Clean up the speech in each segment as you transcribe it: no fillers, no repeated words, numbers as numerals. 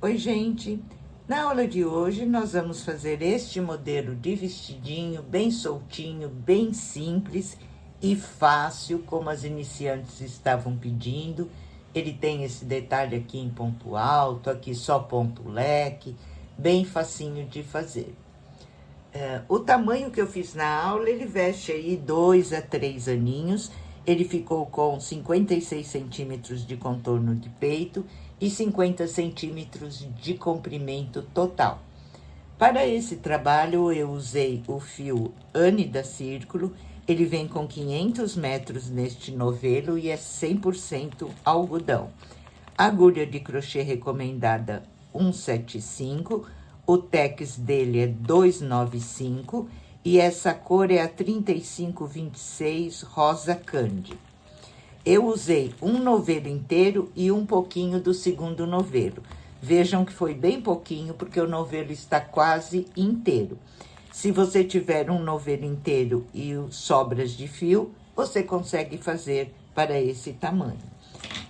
Oi, gente! Na aula de hoje, nós vamos fazer este modelo de vestidinho bem soltinho, bem simples e fácil, como as iniciantes estavam pedindo. Ele tem esse detalhe aqui em ponto alto, aqui só ponto leque, bem facinho de fazer. O tamanho que eu fiz na aula, ele veste aí 2 a 3 aninhos. Ele ficou com 56 centímetros de contorno de peito e 50 centímetros de comprimento total. Para esse trabalho, eu usei o fio Anida Círculo. Ele vem com 500 metros neste novelo e é 100% algodão. Agulha de crochê recomendada 175, o tex dele é 295 e essa cor é a 3526 rosa candy. Eu usei um novelo inteiro e um pouquinho do segundo novelo. Vejam que foi bem pouquinho, porque o novelo está quase inteiro. Se você tiver um novelo inteiro e sobras de fio, você consegue fazer para esse tamanho.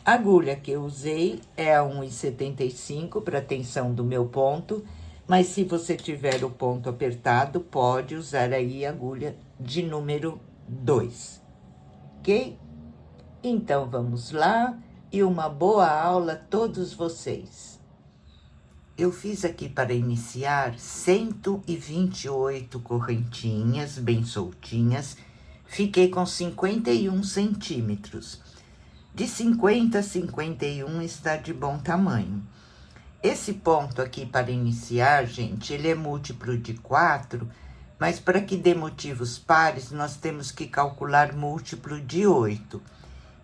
A agulha que eu usei é a 1,75 para a tensão do meu ponto, mas se você tiver o ponto apertado, pode usar aí a agulha de número 2, ok? Então, vamos lá e uma boa aula a todos vocês. Eu fiz aqui para iniciar 128 correntinhas bem soltinhas, fiquei com 51 centímetros. De 50 a 51 está de bom tamanho. Esse ponto aqui para iniciar, gente, ele é múltiplo de 4, mas para que dê motivos pares, nós temos que calcular múltiplo de 8.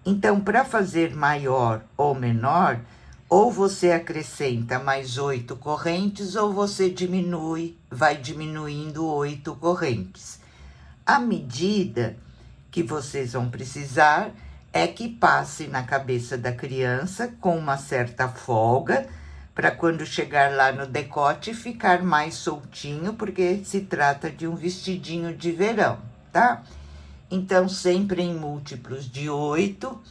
Então, para fazer maior ou menor, ou você acrescenta mais 8 correntes, ou você diminui, vai diminuindo 8 correntes. A medida que vocês vão precisar é que passe na cabeça da criança com uma certa folga, para quando chegar lá no decote ficar mais soltinho, porque se trata de um vestidinho de verão, tá? Então, sempre em múltiplos de 8,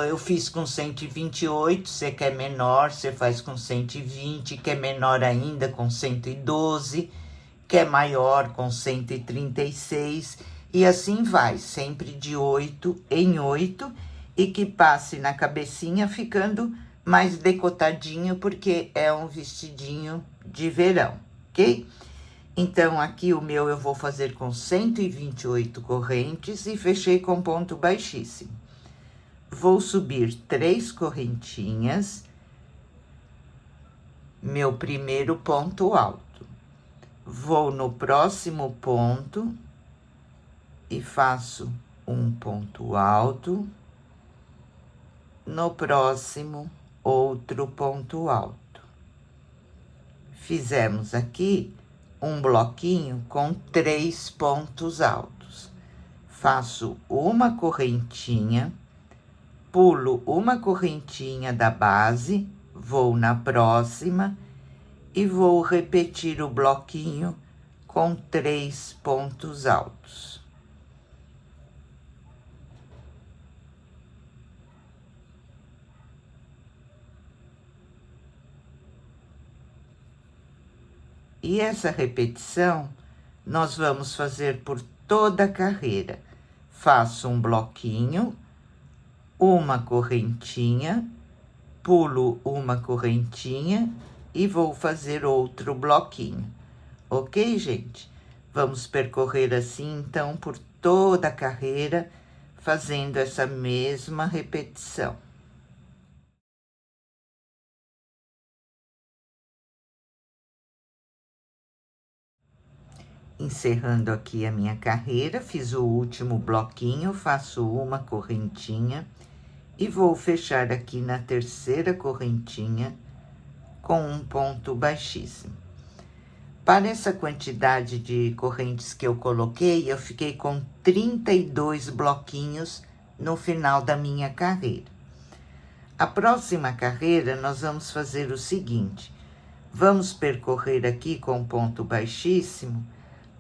eu fiz com 128, você quer menor, você faz com 120, quer menor ainda com 112, quer maior com 136, e assim vai, sempre de 8 em 8, e que passe na cabecinha ficando mais decotadinho, porque é um vestidinho de verão, ok? Então, aqui o meu eu vou fazer com 128 correntes e fechei com ponto baixíssimo. Vou subir 3 correntinhas, meu primeiro ponto alto. Vou no próximo ponto e faço um ponto alto. No próximo, outro ponto alto. Fizemos aqui um bloquinho com 3 pontos altos. Faço uma correntinha, pulo uma correntinha da base, vou na próxima e vou repetir o bloquinho com 3 pontos altos. E essa repetição nós vamos fazer por toda a carreira. Faço um bloquinho, uma correntinha, pulo uma correntinha e vou fazer outro bloquinho. Ok, gente? Vamos percorrer assim, então, por toda a carreira, fazendo essa mesma repetição. Encerrando aqui a minha carreira, fiz o último bloquinho, faço uma correntinha e vou fechar aqui na terceira correntinha com um ponto baixíssimo. Para essa quantidade de correntes que eu coloquei, eu fiquei com 32 bloquinhos no final da minha carreira. A próxima carreira, nós vamos fazer o seguinte: vamos percorrer aqui com ponto baixíssimo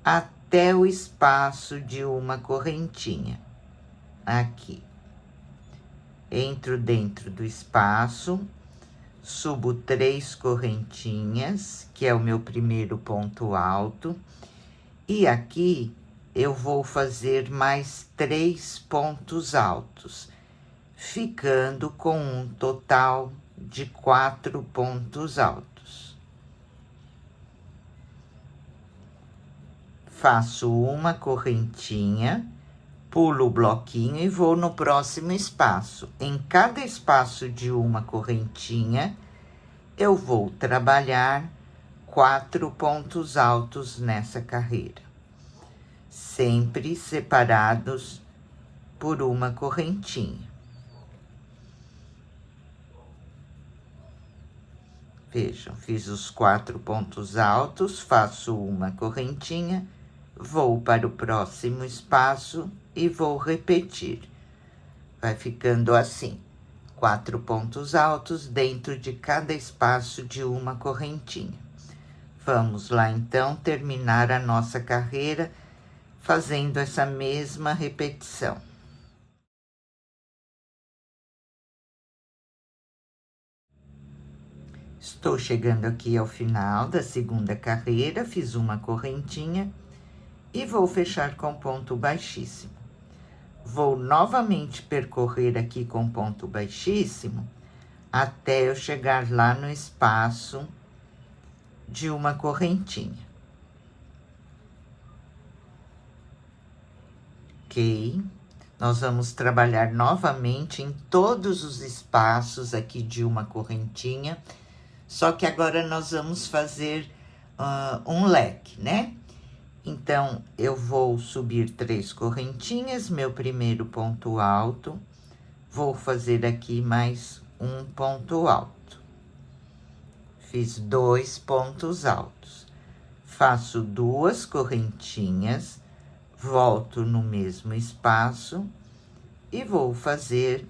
até o espaço de uma correntinha. Aqui. Entro dentro do espaço, subo 3 correntinhas, que é o meu primeiro ponto alto, e aqui eu vou fazer mais 3 pontos altos, ficando com um total de 4 pontos altos. Faço uma correntinha, pulo o bloquinho e vou no próximo espaço. Em cada espaço de uma correntinha, eu vou trabalhar 4 pontos altos nessa carreira, sempre separados por uma correntinha. Vejam, fiz os 4 pontos altos, faço uma correntinha, vou para o próximo espaço e vou repetir. Vai ficando assim, 4 pontos altos dentro de cada espaço de uma correntinha. Vamos lá, então, terminar a nossa carreira fazendo essa mesma repetição. Estou chegando aqui ao final da segunda carreira, fiz uma correntinha e vou fechar com ponto baixíssimo. Vou novamente percorrer aqui com ponto baixíssimo até eu chegar lá no espaço de uma correntinha. Ok? Nós vamos trabalhar novamente em todos os espaços aqui de uma correntinha, só que agora nós vamos fazer um leque, né? Então, eu vou subir 3 correntinhas, meu primeiro ponto alto, vou fazer aqui mais um ponto alto. Fiz 2 pontos altos. Faço 2 correntinhas, volto no mesmo espaço e vou fazer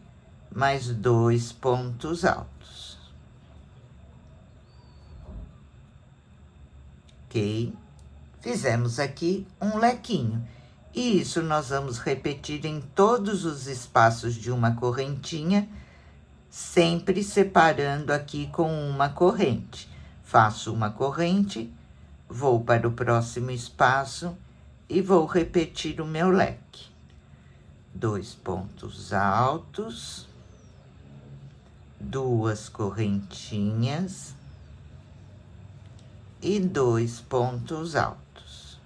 mais 2 pontos altos. Ok? Fizemos aqui um lequinho. E isso nós vamos repetir em todos os espaços de uma correntinha, sempre separando aqui com uma corrente. Faço uma corrente, vou para o próximo espaço e vou repetir o meu leque. 2 pontos altos, 2 correntinhas e 2 pontos altos.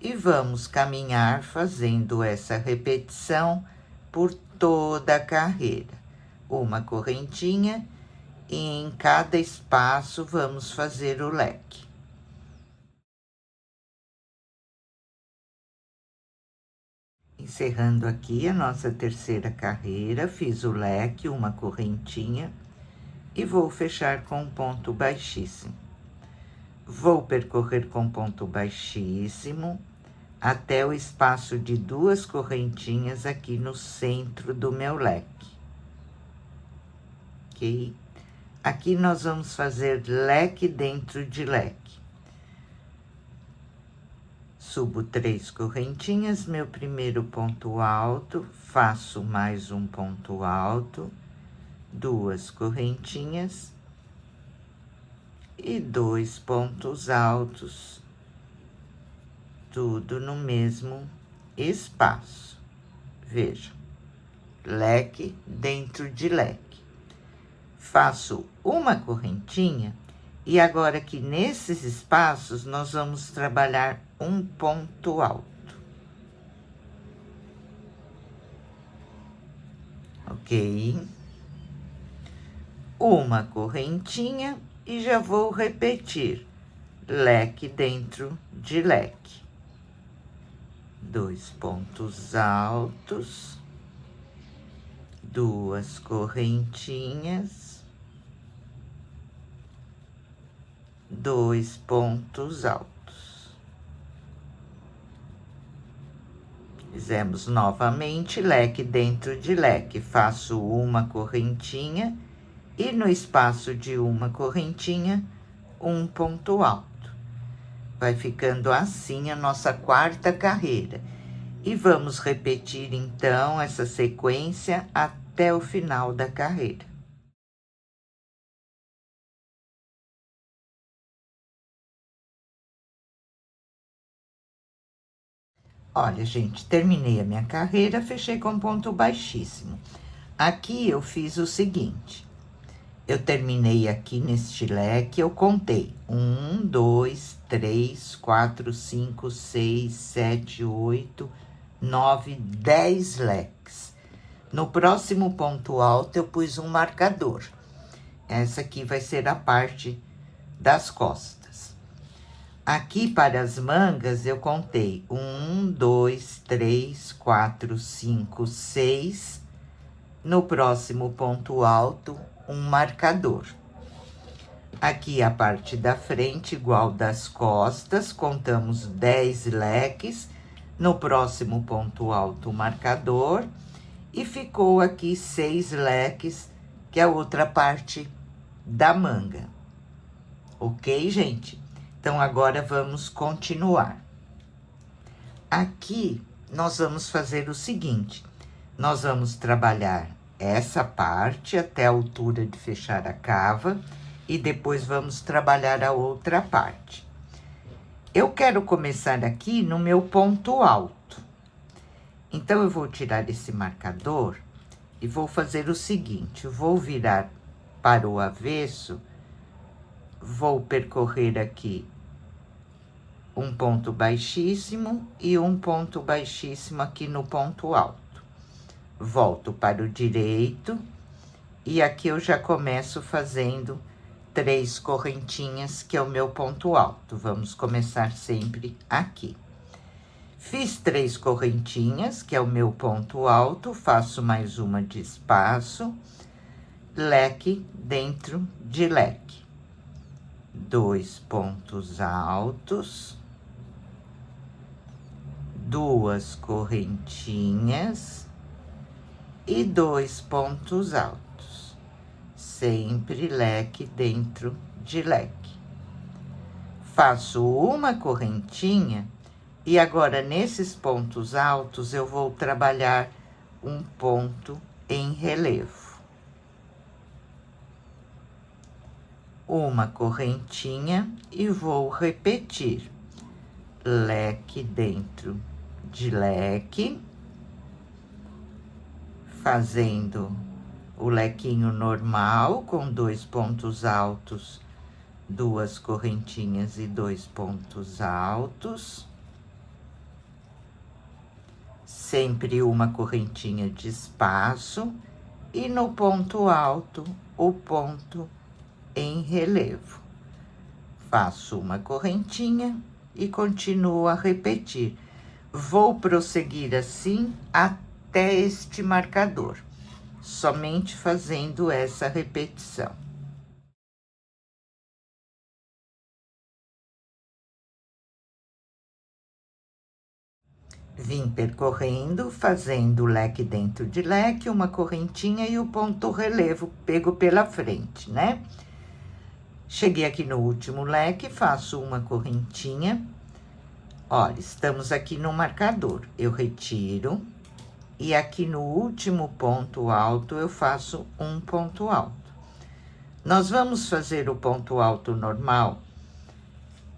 E vamos caminhar fazendo essa repetição por toda a carreira. Uma correntinha e em cada espaço vamos fazer o leque. Encerrando aqui a nossa terceira carreira, fiz o leque, uma correntinha e vou fechar com um ponto baixíssimo. Vou percorrer com ponto baixíssimo até o espaço de 2 correntinhas aqui no centro do meu leque. Ok? Aqui nós vamos fazer leque dentro de leque. Subo 3 correntinhas, meu primeiro ponto alto, faço mais um ponto alto, 2 correntinhas e 2 pontos altos, tudo no mesmo espaço. Veja, leque dentro de leque. Faço uma correntinha e agora aqui nesses espaços nós vamos trabalhar um ponto alto. Ok? Uma correntinha e já vou repetir, leque dentro de leque. 2 pontos altos, 2 correntinhas, 2 pontos altos. Fizemos novamente leque dentro de leque, faço uma correntinha e no espaço de uma correntinha, um ponto alto. Vai ficando assim a nossa quarta carreira. E vamos repetir, então, essa sequência até o final da carreira. Olha, gente, terminei a minha carreira, fechei com ponto baixíssimo. Aqui eu fiz o seguinte, eu terminei aqui neste leque, eu contei 1, 2, 3, 4, 5, 6, 7, 8, 9, 10 leques. No próximo ponto alto, eu pus um marcador. Essa aqui vai ser a parte das costas. Aqui para as mangas, eu contei 1, 2, 3, 4, 5, 6. No próximo ponto alto, um marcador. Aqui a parte da frente, igual das costas, contamos 10 leques. No próximo ponto alto, o marcador. E ficou aqui 6 leques, que é a outra parte da manga. Ok, gente? Então, agora vamos continuar. Aqui, nós vamos fazer o seguinte. Nós vamos trabalhar essa parte até a altura de fechar a cava. E depois vamos trabalhar a outra parte. Eu quero começar aqui no meu ponto alto. Então, eu vou tirar esse marcador e vou fazer o seguinte, eu vou virar para o avesso, vou percorrer aqui um ponto baixíssimo e um ponto baixíssimo aqui no ponto alto. Volto para o direito e aqui eu já começo fazendo 3 correntinhas, que é o meu ponto alto. Vamos começar sempre aqui. Fiz 3 correntinhas, que é o meu ponto alto, faço mais uma de espaço, leque dentro de leque. 2 pontos altos, 2 correntinhas e 2 pontos altos. Sempre leque dentro de leque. Faço uma correntinha. E agora, nesses pontos altos, eu vou trabalhar um ponto em relevo. Uma correntinha e vou repetir. Leque dentro de leque. Fazendo o lequinho normal, com 2 pontos altos, 2 correntinhas e 2 pontos altos. Sempre uma correntinha de espaço e no ponto alto, o ponto em relevo. Faço uma correntinha e continuo a repetir. Vou prosseguir assim até este marcador, somente fazendo essa repetição. Vim percorrendo, fazendo leque dentro de leque, uma correntinha e o ponto relevo pego pela frente, né? Cheguei aqui no último leque, faço uma correntinha. Olha, estamos aqui no marcador. Eu retiro e aqui no último ponto alto eu faço um ponto alto. Nós vamos fazer o ponto alto normal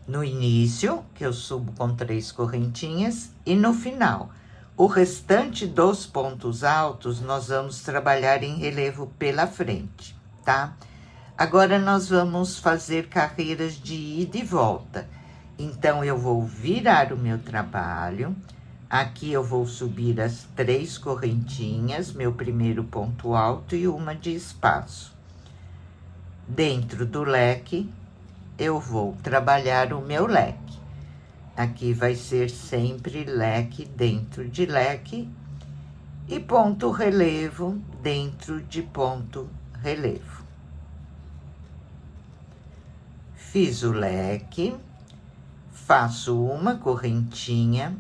no início, que eu subo com 3 correntinhas, e no final. O restante dos pontos altos, nós vamos trabalhar em relevo pela frente, tá? Agora, nós vamos fazer carreiras de ida e volta. Então, eu vou virar o meu trabalho. Aqui, eu vou subir as 3 correntinhas, meu primeiro ponto alto e uma de espaço. Dentro do leque, eu vou trabalhar o meu leque. Aqui vai ser sempre leque dentro de leque e ponto relevo dentro de ponto relevo. Fiz o leque, faço uma correntinha.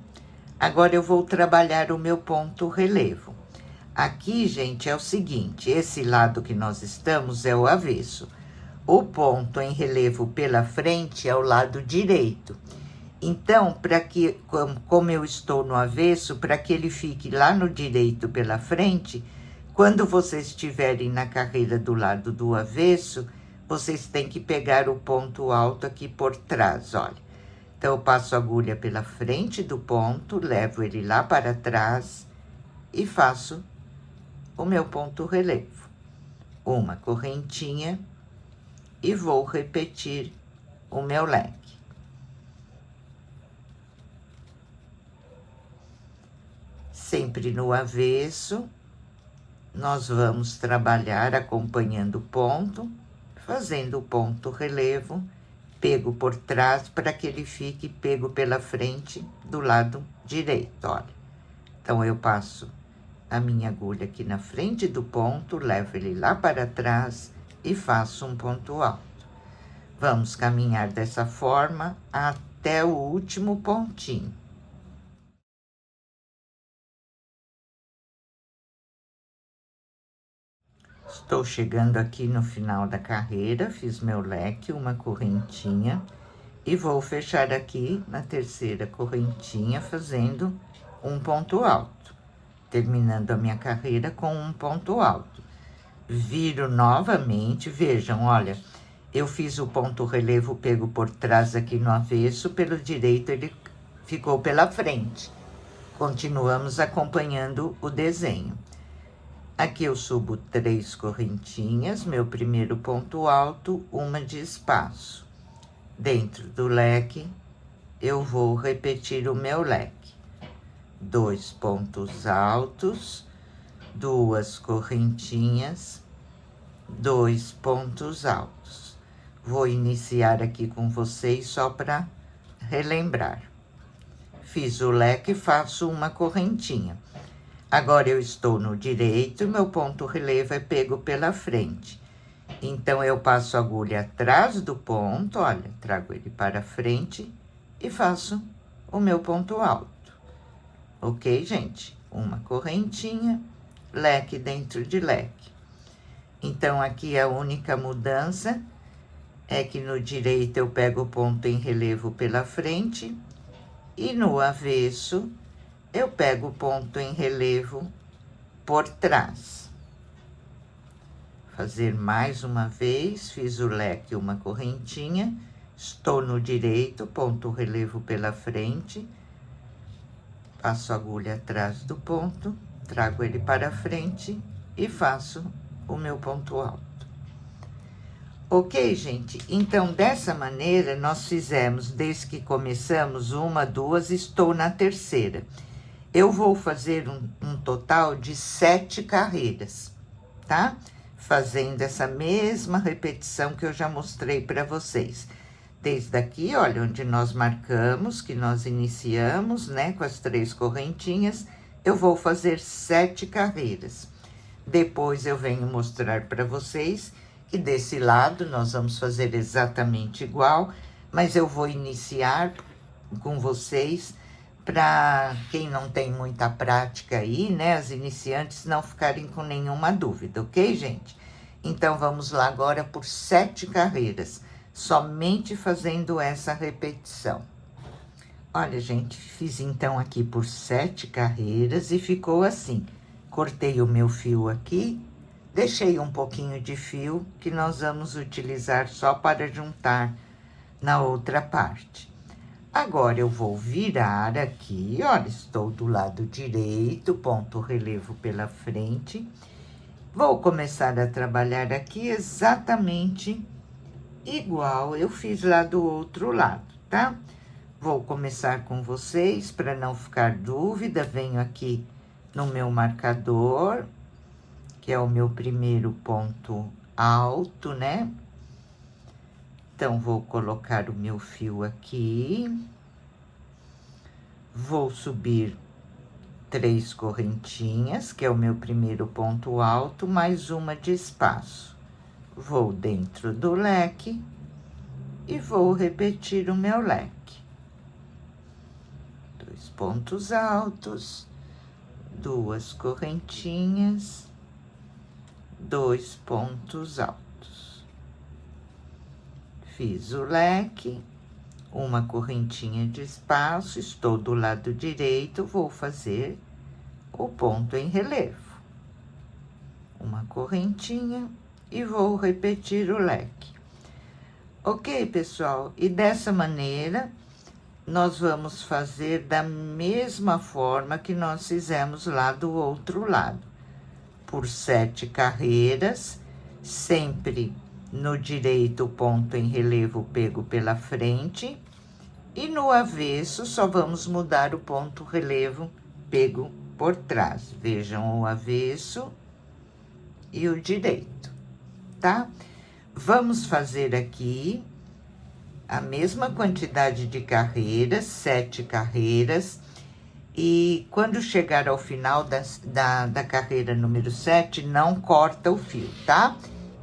Agora, eu vou trabalhar o meu ponto relevo. Aqui, gente, é o seguinte, esse lado que nós estamos é o avesso. O ponto em relevo pela frente é o lado direito. Então, como eu estou no avesso, para que ele fique lá no direito pela frente, quando vocês estiverem na carreira do lado do avesso, vocês têm que pegar o ponto alto aqui por trás, olha. Então, eu passo a agulha pela frente do ponto, levo ele lá para trás e faço o meu ponto relevo. Uma correntinha e vou repetir o meu leque. Sempre no avesso, nós vamos trabalhar acompanhando o ponto, fazendo o ponto relevo, pego por trás para que ele fique pego pela frente do lado direito, olha. Então, eu passo a minha agulha aqui na frente do ponto, levo ele lá para trás e faço um ponto alto. Vamos caminhar dessa forma até o último pontinho. Estou chegando aqui no final da carreira, fiz meu leque, uma correntinha, e vou fechar aqui na terceira correntinha, fazendo um ponto alto, terminando a minha carreira com um ponto alto. Viro novamente, vejam, olha, eu fiz o ponto relevo pego por trás aqui no avesso, pelo direito ele ficou pela frente. Continuamos acompanhando o desenho. Aqui eu subo 3 correntinhas, meu primeiro ponto alto, uma de espaço. Dentro do leque, eu vou repetir o meu leque. 2 pontos altos, 2 correntinhas, 2 pontos altos. Vou iniciar aqui com vocês só para relembrar. Fiz o leque, faço uma correntinha. Agora, eu estou no direito, meu ponto relevo é pego pela frente. Então, eu passo a agulha atrás do ponto, olha, trago ele para frente e faço o meu ponto alto. Ok, gente? Uma correntinha, leque dentro de leque. Então, aqui a única mudança é que no direito eu pego o ponto em relevo pela frente e no avesso eu pego o ponto em relevo por trás. Fazer mais uma vez, fiz o leque, uma correntinha, estou no direito, ponto relevo pela frente, passo a agulha atrás do ponto, trago ele para frente e faço o meu ponto alto. Ok, gente? Então, dessa maneira, nós fizemos, desde que começamos, 1, 2, estou na terceira. Eu vou fazer um total de 7 carreiras, tá? Fazendo essa mesma repetição que eu já mostrei para vocês. Desde aqui, olha, onde nós marcamos, que nós iniciamos, né, com as 3 correntinhas, eu vou fazer 7 carreiras. Depois, eu venho mostrar para vocês que desse lado nós vamos fazer exatamente igual, mas eu vou iniciar com vocês para quem não tem muita prática aí, né, as iniciantes não ficarem com nenhuma dúvida, ok, gente? Então, vamos lá agora por 7 carreiras, somente fazendo essa repetição. Olha, gente, fiz então aqui por 7 carreiras e ficou assim. Cortei o meu fio aqui, deixei um pouquinho de fio que nós vamos utilizar só para juntar na outra parte. Agora, eu vou virar aqui, olha, estou do lado direito, ponto relevo pela frente. Vou começar a trabalhar aqui exatamente igual eu fiz lá do outro lado, tá? Vou começar com vocês, para não ficar dúvida, venho aqui no meu marcador, que é o meu primeiro ponto alto, né? Então, vou colocar o meu fio aqui. Vou subir 3 correntinhas, que é o meu primeiro ponto alto, mais uma de espaço. Vou dentro do leque e vou repetir o meu leque. 2 pontos altos, 2 correntinhas, 2 pontos altos. Fiz o leque, uma correntinha de espaço, estou do lado direito, vou fazer o ponto em relevo. Uma correntinha e vou repetir o leque. Ok, pessoal? E dessa maneira, nós vamos fazer da mesma forma que nós fizemos lá do outro lado. Por 7 carreiras, sempre no direito o ponto em relevo pego pela frente, e no avesso só vamos mudar o ponto relevo pego por trás. Vejam o avesso e o direito, tá? Vamos fazer aqui a mesma quantidade de carreiras, 7 carreiras, e quando chegar ao final da carreira número 7, não corta o fio, tá?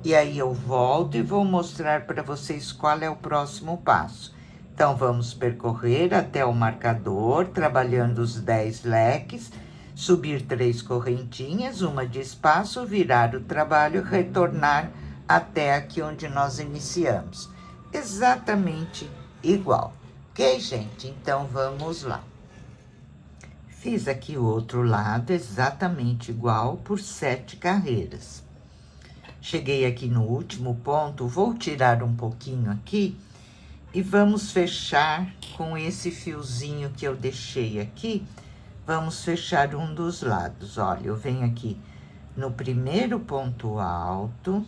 E aí eu volto e vou mostrar para vocês qual é o próximo passo. Então, vamos percorrer até o marcador, trabalhando os 10 leques, subir 3 correntinhas, uma de espaço, virar o trabalho, retornar até aqui onde nós iniciamos. Exatamente igual, ok, gente? Então, vamos lá. Fiz aqui o outro lado, exatamente igual, por 7 carreiras. Cheguei aqui no último ponto, vou tirar um pouquinho aqui e vamos fechar com esse fiozinho que eu deixei aqui. Vamos fechar um dos lados. Olha, eu venho aqui no primeiro ponto alto,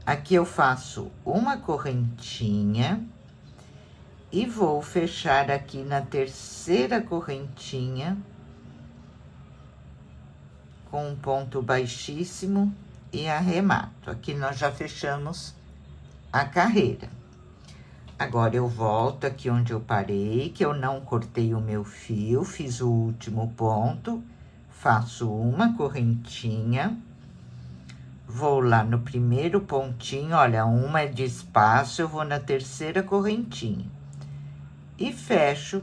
aqui eu faço uma correntinha e vou fechar aqui na terceira correntinha com um ponto baixíssimo e arremato. Aqui nós já fechamos a carreira. Agora, eu volto aqui onde eu parei, que eu não cortei o meu fio, fiz o último ponto, faço uma correntinha, vou lá no primeiro pontinho, olha, uma é de espaço, eu vou na terceira correntinha e fecho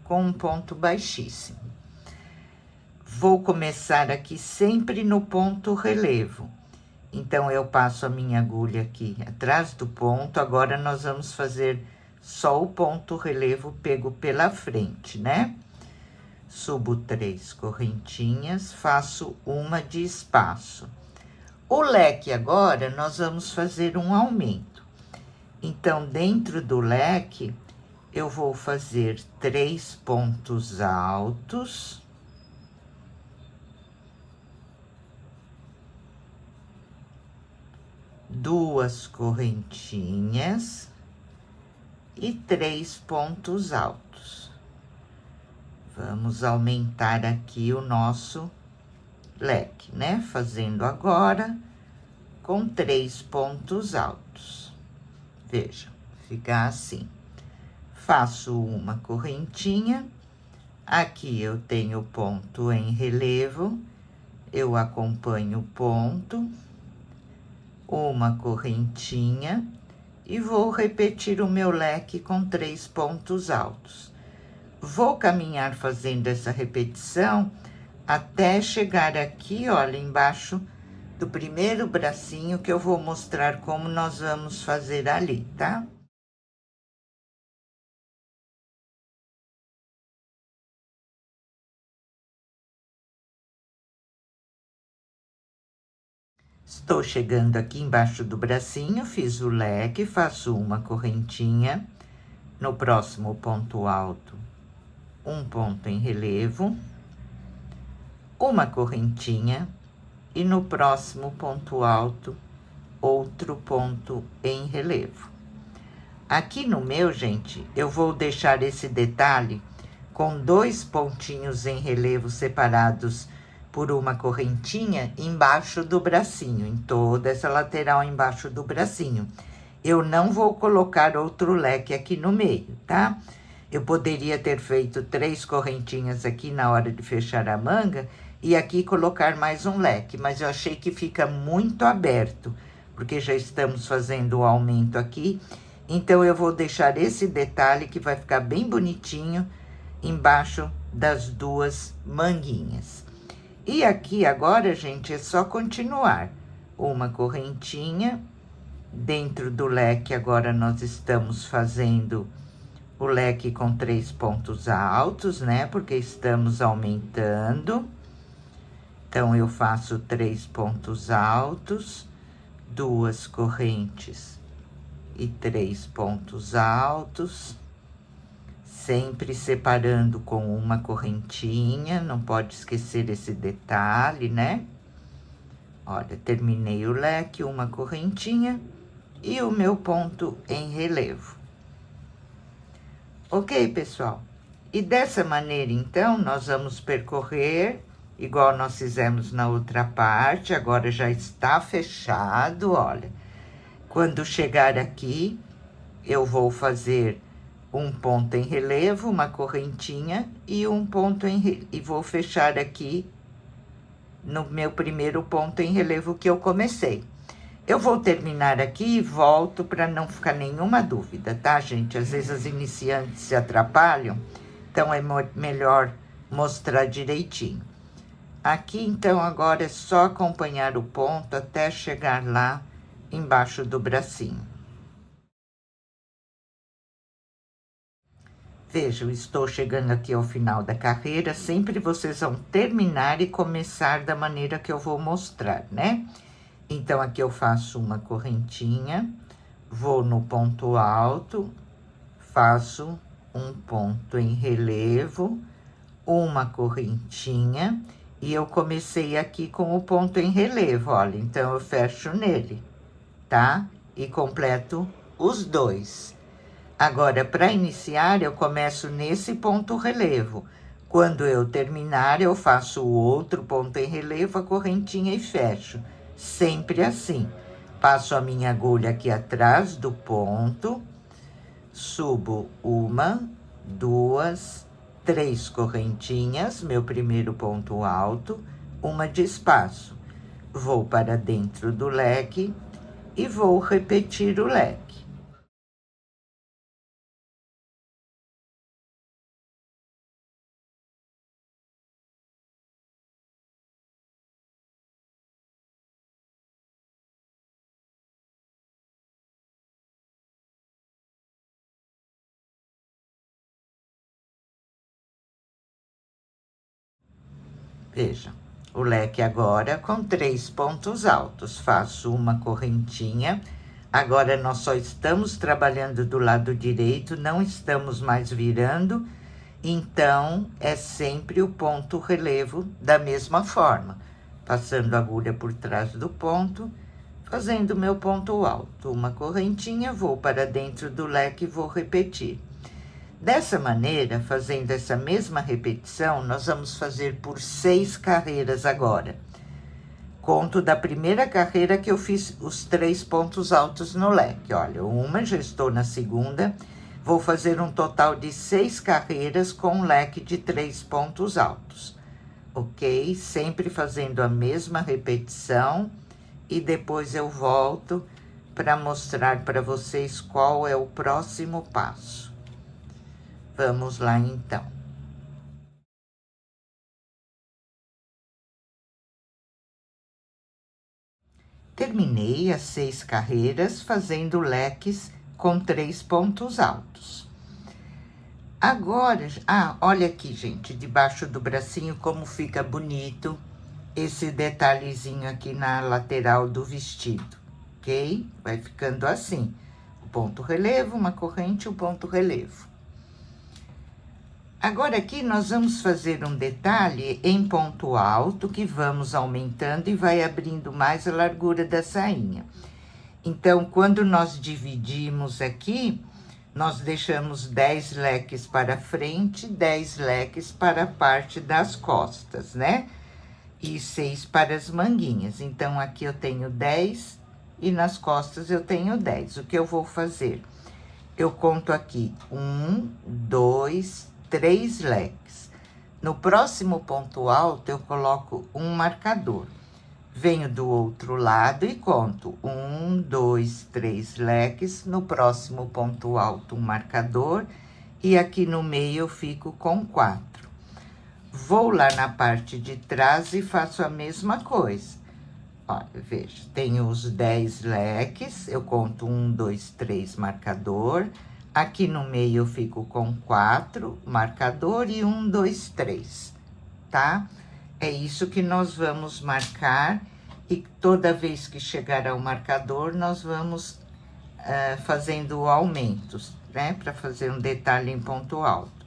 com um ponto baixíssimo. Vou começar aqui sempre no ponto relevo. Então, eu passo a minha agulha aqui atrás do ponto, agora nós vamos fazer só o ponto relevo pego pela frente, né? Subo 3 correntinhas, faço uma de espaço. O leque agora, nós vamos fazer um aumento. Então, dentro do leque, eu vou fazer 3 pontos altos. 2 correntinhas e 3 pontos altos. Vamos aumentar aqui o nosso leque, né? Fazendo agora com 3 pontos altos. Vejam, fica assim. Faço uma correntinha, aqui eu tenho ponto em relevo, eu acompanho o ponto, uma correntinha e vou repetir o meu leque com 3 pontos altos. Vou caminhar fazendo essa repetição até chegar aqui, olha, embaixo do primeiro bracinho, que eu vou mostrar como nós vamos fazer ali, tá? Estou chegando aqui embaixo do bracinho, fiz o leque, faço uma correntinha, no próximo ponto alto, um ponto em relevo, uma correntinha, e no próximo ponto alto, outro ponto em relevo. Aqui no meu, gente, eu vou deixar esse detalhe com 2 pontinhos em relevo separados por uma correntinha embaixo do bracinho, em toda essa lateral embaixo do bracinho. Eu não vou colocar outro leque aqui no meio, tá? Eu poderia ter feito 3 correntinhas aqui na hora de fechar a manga e aqui colocar mais um leque, mas eu achei que fica muito aberto, porque já estamos fazendo o aumento aqui, então eu vou deixar esse detalhe que vai ficar bem bonitinho embaixo das 2 manguinhas. E aqui agora, gente, é só continuar. Uma correntinha, dentro do leque agora nós estamos fazendo o leque com 3 pontos altos, né? Porque estamos aumentando. Então, eu faço 3 pontos altos, 2 correntes e 3 pontos altos, Sempre separando com uma correntinha, não pode esquecer esse detalhe, né? Olha, terminei o leque, uma correntinha e o meu ponto em relevo. Ok, pessoal? E dessa maneira, então, nós vamos percorrer, igual nós fizemos na outra parte, agora já está fechado, olha. Quando chegar aqui, eu vou fazer um ponto em relevo, uma correntinha e um ponto e vou fechar aqui no meu primeiro ponto em relevo que eu comecei. Eu vou terminar aqui e volto para não ficar nenhuma dúvida, tá, gente? Às vezes as iniciantes se atrapalham, então é melhor mostrar direitinho. Aqui, então, agora é só acompanhar o ponto até chegar lá embaixo do bracinho. Vejam, estou chegando aqui ao final da carreira, sempre vocês vão terminar e começar da maneira que eu vou mostrar, né? Então, aqui eu faço uma correntinha, vou no ponto alto, faço um ponto em relevo, uma correntinha, e eu comecei aqui com o ponto em relevo, olha, então eu fecho nele, tá? E completo os dois. Agora, para iniciar, eu começo nesse ponto relevo. Quando eu terminar, eu faço o outro ponto em relevo, a correntinha e fecho. Sempre assim. Passo a minha agulha aqui atrás do ponto, subo uma, duas, três correntinhas, meu primeiro ponto alto, uma de espaço. Vou para dentro do leque e vou repetir o leque. Veja, o leque agora com 3 pontos altos. Faço uma correntinha. Agora, nós só estamos trabalhando do lado direito, não estamos mais virando. Então, é sempre o ponto relevo da mesma forma. Passando a agulha por trás do ponto, fazendo meu ponto alto. Uma correntinha, vou para dentro do leque e vou repetir. Dessa maneira, fazendo essa mesma repetição, nós vamos fazer por 6 carreiras agora. Conto da primeira carreira que eu fiz os 3 pontos altos no leque. Olha, uma, já estou na segunda, vou fazer um total de 6 carreiras com um leque de 3 pontos altos. Ok? Sempre fazendo a mesma repetição e depois eu volto para mostrar para vocês qual é o próximo passo. Vamos lá, então. Terminei as 6 carreiras fazendo leques com 3 pontos altos. Agora, olha aqui, gente, debaixo do bracinho como fica bonito esse detalhezinho aqui na lateral do vestido, ok? Vai ficando assim, o ponto relevo, uma corrente, o ponto relevo. Agora, aqui, nós vamos fazer um detalhe em ponto alto, que vamos aumentando e vai abrindo mais a largura da sainha. Então, quando nós dividimos aqui, nós deixamos 10 leques para frente, 10 leques para a parte das costas, né? E 6 para as manguinhas. Então, aqui eu tenho 10 e nas costas eu tenho 10. O que eu vou fazer? Eu conto aqui 1, 2, 3 leques. No próximo ponto alto, eu coloco um marcador. Venho do outro lado e conto 1, 2, 3 leques. No próximo ponto alto, um marcador. E aqui no meio, eu fico com 4. Vou lá na parte de trás e faço a mesma coisa. Olha, veja, tenho os 10 leques. Eu conto 1, 2, 3 marcador. Aqui no meio eu fico com 4, marcador e 1, 2, 3, tá? É isso que nós vamos marcar e toda vez que chegar ao marcador, nós vamos fazendo aumentos. né? Para fazer um detalhe em ponto alto.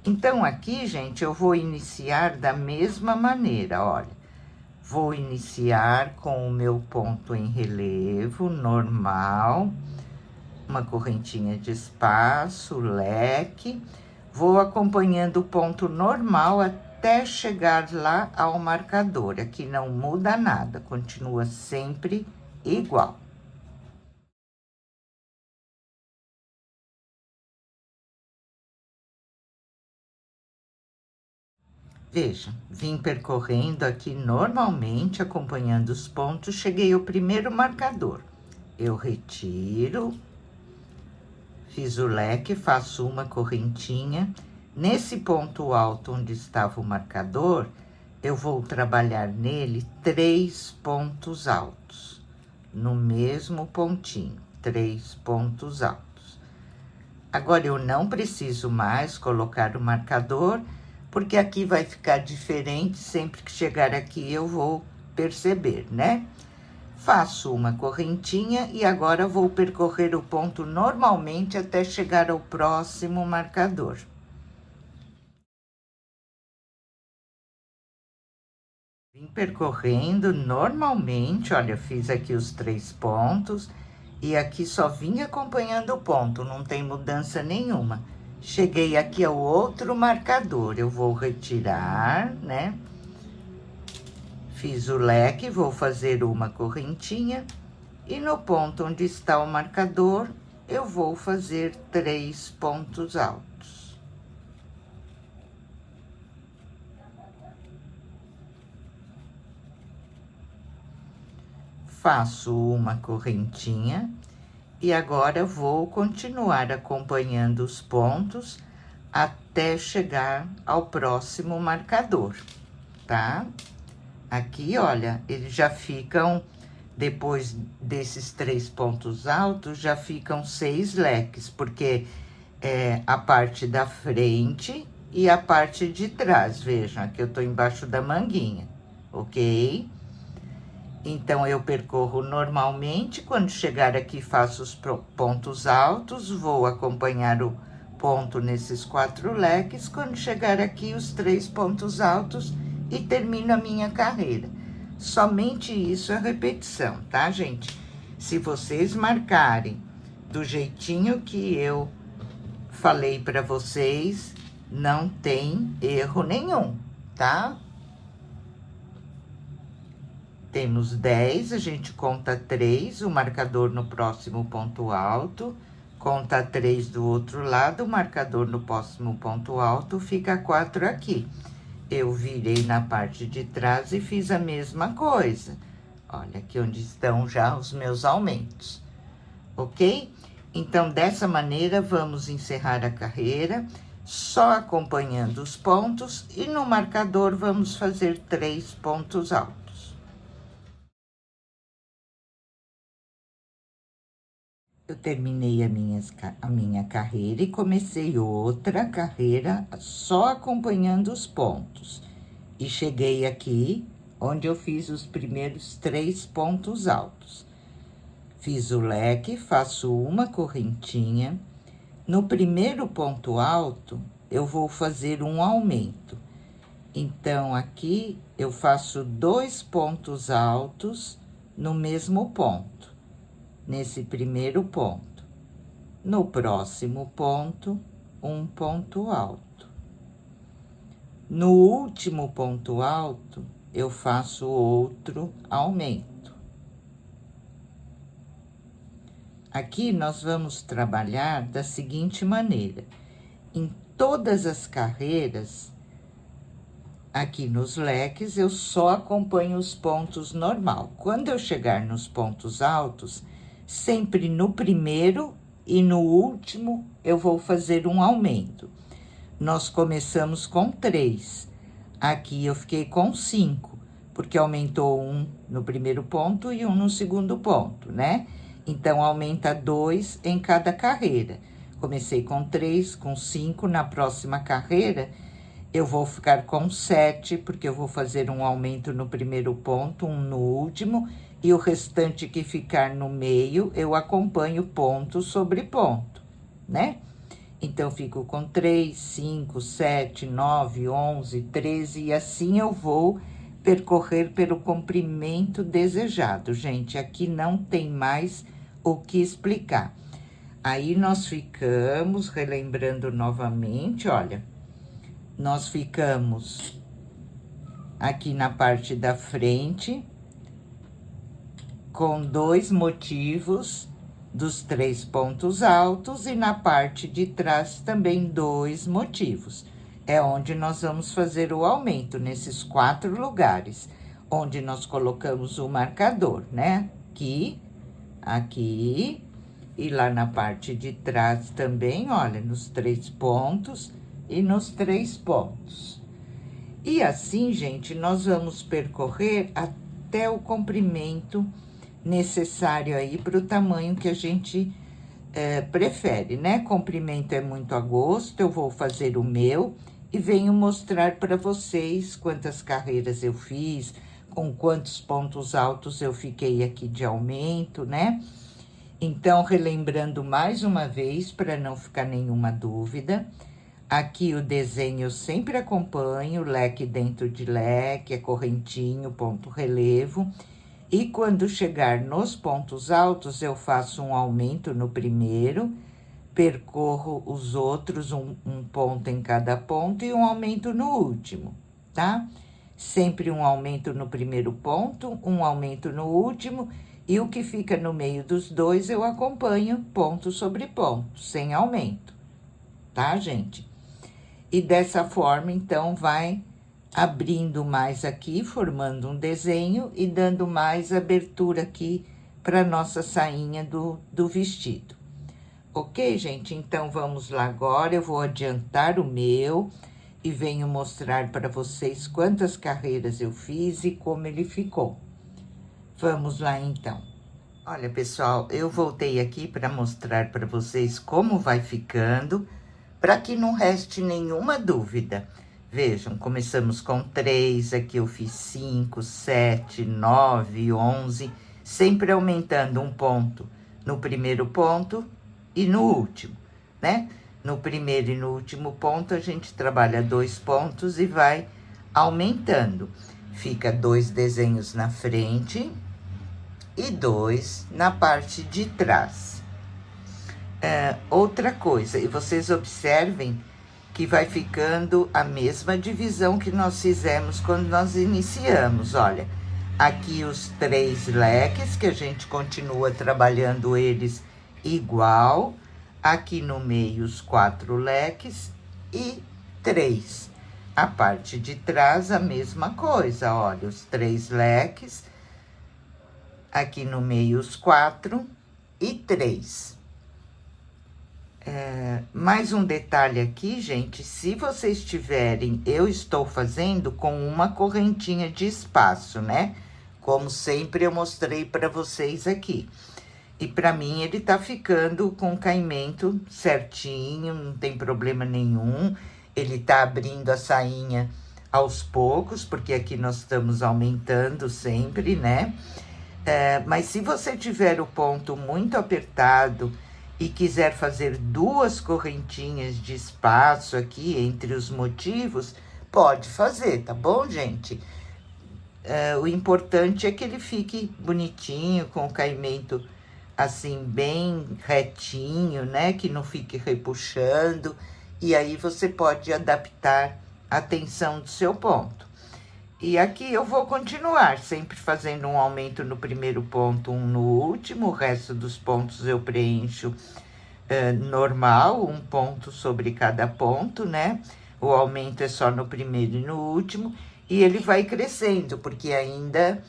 Então, aqui, gente, eu vou iniciar da mesma maneira, olha. Vou iniciar com o meu ponto em relevo normal, uma correntinha de espaço, leque. Vou acompanhando o ponto normal até chegar lá ao marcador. Aqui não muda nada, continua sempre igual. Veja, vim percorrendo aqui normalmente, acompanhando os pontos, cheguei ao primeiro marcador. Eu retiro, fiz o leque, faço uma correntinha. Nesse ponto alto onde estava o marcador, eu vou trabalhar nele 3 pontos altos. No mesmo pontinho, 3 pontos altos. Agora, eu não preciso mais colocar o marcador, porque aqui vai ficar diferente, sempre que chegar aqui eu vou perceber, né? Faço uma correntinha e agora vou percorrer o ponto normalmente até chegar ao próximo marcador. Vim percorrendo normalmente, olha, fiz aqui os 3 pontos e aqui só vim acompanhando o ponto, não tem mudança nenhuma. Cheguei aqui ao outro marcador, eu vou retirar, né? Fiz o leque, vou fazer uma correntinha e no ponto onde está o marcador, eu vou fazer 3 pontos altos. Faço uma correntinha. E agora vou continuar acompanhando os pontos até chegar ao próximo marcador, tá? Aqui, olha, eles já ficam, depois desses 3 pontos altos, já ficam 6 leques, porque é a parte da frente e a parte de trás. Vejam, aqui eu tô embaixo da manguinha, ok? Então, eu percorro normalmente, quando chegar aqui faço os pontos altos, vou acompanhar o ponto nesses 4 leques, quando chegar aqui os 3 pontos altos e termino a minha carreira. Somente isso é repetição, tá, gente? Se vocês marcarem do jeitinho que eu falei para vocês, não tem erro nenhum, tá? Temos 10, a gente conta 3, o marcador no próximo ponto alto, conta 3 do outro lado, o marcador no próximo ponto alto, fica 4 aqui. Eu virei na parte de trás e fiz a mesma coisa. Olha aqui onde estão já os meus aumentos, ok? Então, dessa maneira, vamos encerrar a carreira, só acompanhando os pontos, e no marcador vamos fazer 3 pontos altos. Eu terminei a minha carreira e comecei outra carreira só acompanhando os pontos. E cheguei aqui, onde eu fiz os primeiros 3 pontos altos. Fiz o leque, faço uma correntinha. No primeiro ponto alto, eu vou fazer um aumento. Então, aqui, eu faço 2 pontos altos no mesmo ponto. Nesse primeiro ponto. No próximo ponto, um ponto alto. No último ponto alto, eu faço outro aumento. Aqui nós vamos trabalhar da seguinte maneira: em todas as carreiras, aqui nos leques, eu só acompanho os pontos normal. Quando eu chegar nos pontos altos, sempre no primeiro e no último eu vou fazer um aumento. Nós começamos com 3. Aqui eu fiquei com 5, porque aumentou um no primeiro ponto e um no segundo ponto, né? Então, aumenta 2 em cada carreira. Comecei com 3, com 5, na próxima carreira eu vou ficar com 7, porque eu vou fazer um aumento no primeiro ponto, um no último, e o restante que ficar no meio, eu acompanho ponto sobre ponto, né? Então, fico com 3, 5, 7, 9, 11, 13 e assim eu vou percorrer pelo comprimento desejado. Gente, aqui não tem mais o que explicar. Aí, nós ficamos, relembrando novamente, olha, nós ficamos aqui na parte da frente com 2 motivos dos 3 pontos altos e na parte de trás também 2 motivos. É onde nós vamos fazer o aumento, nesses 4 lugares, onde nós colocamos o marcador, né? Aqui, aqui, e lá na parte de trás também, olha, nos 3 pontos e nos 3 pontos. E assim, gente, nós vamos percorrer até o comprimento necessário aí para o tamanho que a gente prefere, né? Comprimento é muito a gosto, eu vou fazer o meu e venho mostrar para vocês quantas carreiras eu fiz, com quantos pontos altos eu fiquei aqui de aumento, né? Então, relembrando mais uma vez, para não ficar nenhuma dúvida, aqui o desenho eu sempre acompanho, leque dentro de leque, é correntinho, ponto relevo. E quando chegar nos pontos altos, eu faço um aumento no primeiro, percorro os outros, um ponto em cada ponto e um aumento no último, tá? Sempre um aumento no primeiro ponto, um aumento no último, e o que fica no meio dos dois eu acompanho ponto sobre ponto, sem aumento, tá, gente? E dessa forma, então, vai abrindo mais aqui, formando um desenho e dando mais abertura aqui para nossa sainha do vestido. Ok, gente? Então, vamos lá agora, eu vou adiantar o meu e venho mostrar para vocês quantas carreiras eu fiz e como ele ficou. Vamos lá, então. Olha, pessoal, eu voltei aqui para mostrar para vocês como vai ficando, para que não reste nenhuma dúvida. Vejam, começamos com 3, aqui eu fiz 5, 7, 9, 11, sempre aumentando um ponto no primeiro ponto e no último, né? No primeiro e no último ponto, a gente trabalha 2 pontos e vai aumentando. Fica 2 desenhos na frente e 2 na parte de trás. Outra coisa, e vocês observem que vai ficando a mesma divisão que nós fizemos quando nós iniciamos, olha. Aqui os 3 leques, que a gente continua trabalhando eles igual. Aqui no meio os 4 leques e 3. A parte de trás a mesma coisa, olha, os 3 leques. Aqui no meio os 4 e 3. Mais um detalhe aqui, gente, se vocês tiverem, eu estou fazendo com uma correntinha de espaço, né? Como sempre eu mostrei para vocês aqui. E para mim ele tá ficando com o caimento certinho, não tem problema nenhum. Ele tá abrindo a sainha aos poucos, porque aqui nós estamos aumentando sempre, né? Mas se você tiver o ponto muito apertado e quiser fazer 2 correntinhas de espaço aqui entre os motivos, pode fazer, tá bom, gente? O importante é que ele fique bonitinho, com o caimento assim, bem retinho, né? Que não fique repuxando, e aí você pode adaptar a tensão do seu ponto. E aqui eu vou continuar, sempre fazendo um aumento no primeiro ponto, um no último, o resto dos pontos eu preencho normal, um ponto sobre cada ponto, né? O aumento é só no primeiro e no último, e ele vai crescendo, porque ainda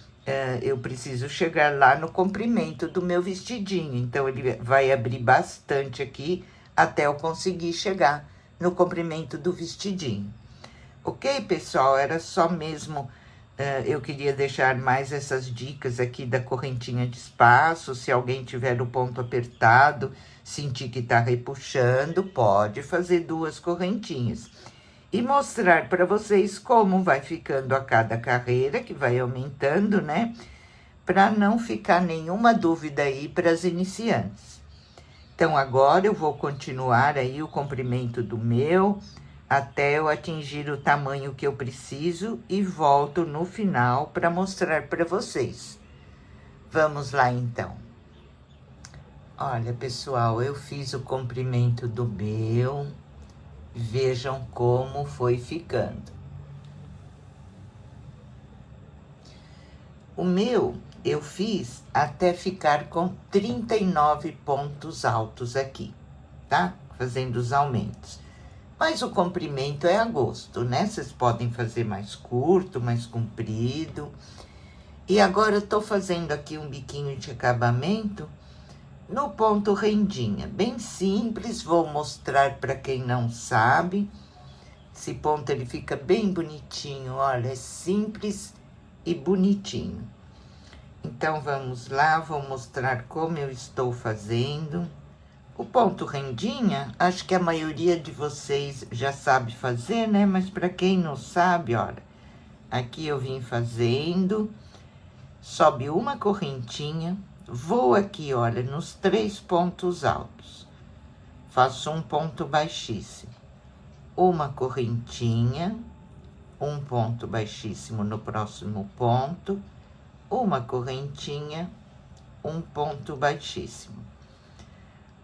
eu preciso chegar lá no comprimento do meu vestidinho. Então, ele vai abrir bastante aqui, até eu conseguir chegar no comprimento do vestidinho. Ok, pessoal? Era só mesmo, eu queria deixar mais essas dicas aqui da correntinha de espaço. Se alguém tiver o ponto apertado, sentir que tá repuxando, pode fazer 2 correntinhas. E mostrar para vocês como vai ficando a cada carreira, que vai aumentando, né? Para não ficar nenhuma dúvida aí para as iniciantes. Então, agora eu vou continuar aí o comprimento do meu, até eu atingir o tamanho que eu preciso e volto no final para mostrar para vocês. Vamos lá, então. Olha, pessoal, eu fiz o comprimento do meu, vejam como foi ficando. O meu, eu fiz até ficar com 39 pontos altos aqui, tá? Fazendo os aumentos. Mas o comprimento é a gosto, né? Vocês podem fazer mais curto, mais comprido. E agora eu tô fazendo aqui um biquinho de acabamento no ponto rendinha. Bem simples, vou mostrar para quem não sabe. Esse ponto, ele fica bem bonitinho, olha, é simples e bonitinho. Então, vamos lá, vou mostrar como eu estou fazendo. O ponto rendinha, acho que a maioria de vocês já sabe fazer, né? Mas para quem não sabe, olha, aqui eu vim fazendo, sobe uma correntinha, vou aqui, olha, nos 3 pontos altos, faço um ponto baixíssimo, uma correntinha, um ponto baixíssimo no próximo ponto, uma correntinha, um ponto baixíssimo.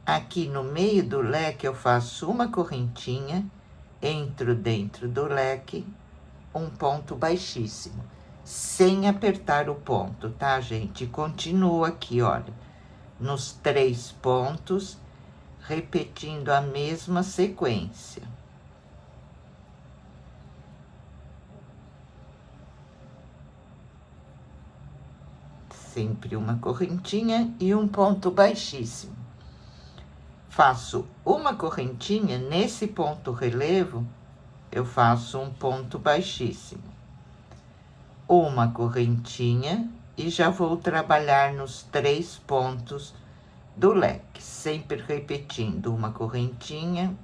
Aqui no meio do leque eu faço uma correntinha, entro dentro do leque, um ponto baixíssimo, sem apertar o ponto, tá, gente? Continuo aqui, olha, nos 3 pontos, repetindo a mesma sequência. Sempre uma correntinha e um ponto baixíssimo. Faço uma correntinha, nesse ponto relevo, eu faço um ponto baixíssimo. Uma correntinha e já vou trabalhar nos 3 pontos do leque, sempre repetindo uma correntinha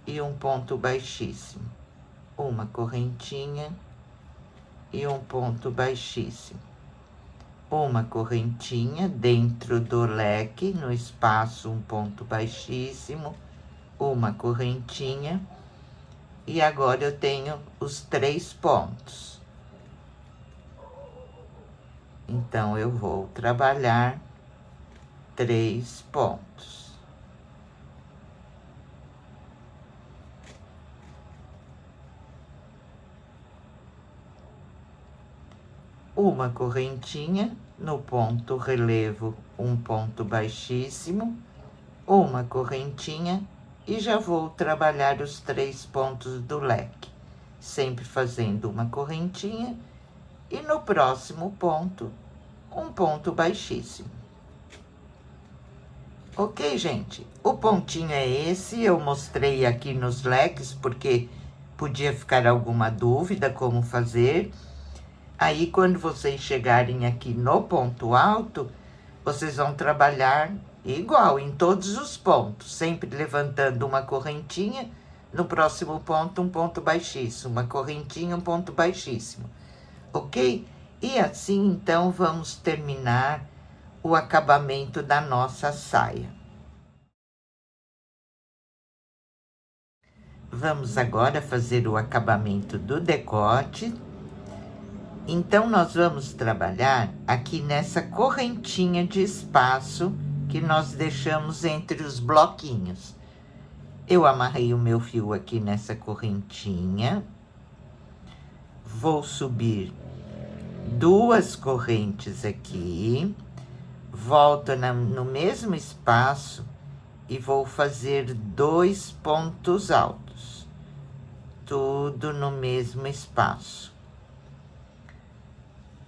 e um ponto baixíssimo. Uma correntinha e um ponto baixíssimo. Uma correntinha dentro do leque, no espaço, um ponto baixíssimo, uma correntinha, e agora eu tenho os 3 pontos. Então, eu vou trabalhar 3 pontos. Uma correntinha no ponto relevo, um ponto baixíssimo, uma correntinha e já vou trabalhar os 3 pontos do leque, sempre fazendo uma correntinha e no próximo ponto, um ponto baixíssimo. Ok, gente? O pontinho é esse, eu mostrei aqui nos leques, porque podia ficar alguma dúvida como fazer. Aí, quando vocês chegarem aqui no ponto alto, vocês vão trabalhar igual em todos os pontos, sempre levantando uma correntinha, no próximo ponto, um ponto baixíssimo, uma correntinha, um ponto baixíssimo, ok? E assim, então, vamos terminar o acabamento da nossa saia. Vamos agora fazer o acabamento do decote. Então, nós vamos trabalhar aqui nessa correntinha de espaço que nós deixamos entre os bloquinhos. Eu amarrei o meu fio aqui nessa correntinha. Vou subir 2 correntes aqui. Volto no mesmo espaço e vou fazer 2 pontos altos. Tudo no mesmo espaço.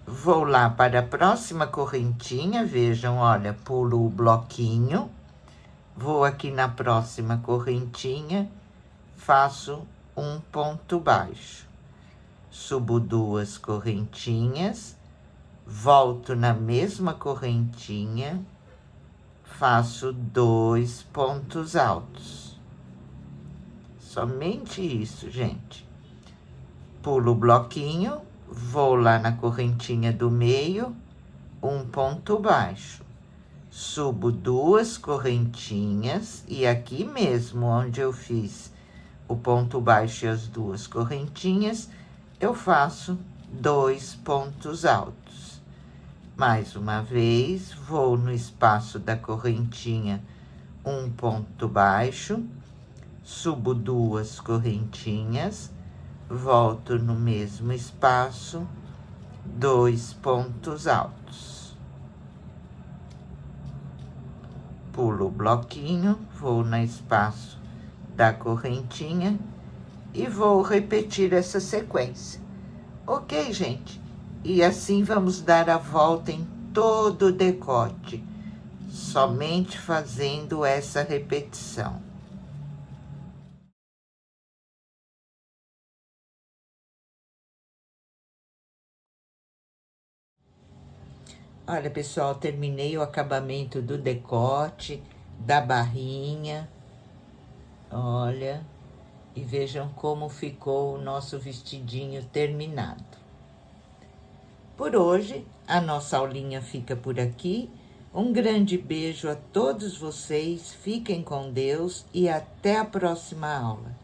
Vou lá para a próxima correntinha, vejam, olha, pulo o bloquinho, vou aqui na próxima correntinha, faço um ponto baixo, subo 2 correntinhas, volto na mesma correntinha, faço 2 pontos altos. Somente isso, gente. Pulo o bloquinho, vou lá na correntinha do meio, um ponto baixo, subo 2 correntinhas e aqui mesmo onde eu fiz o ponto baixo e as 2 correntinhas, eu faço 2 pontos altos. Mais uma vez, vou no espaço da correntinha, um ponto baixo, subo 2 correntinhas, volto no mesmo espaço, 2 pontos altos. Pulo o bloquinho, vou no espaço da correntinha e vou repetir essa sequência. Ok, gente? E assim vamos dar a volta em todo o decote, somente fazendo essa repetição. Olha, pessoal, terminei o acabamento do decote, da barrinha. Olha, e vejam como ficou o nosso vestidinho terminado. Por hoje, a nossa aulinha fica por aqui. Um grande beijo a todos vocês, fiquem com Deus e até a próxima aula.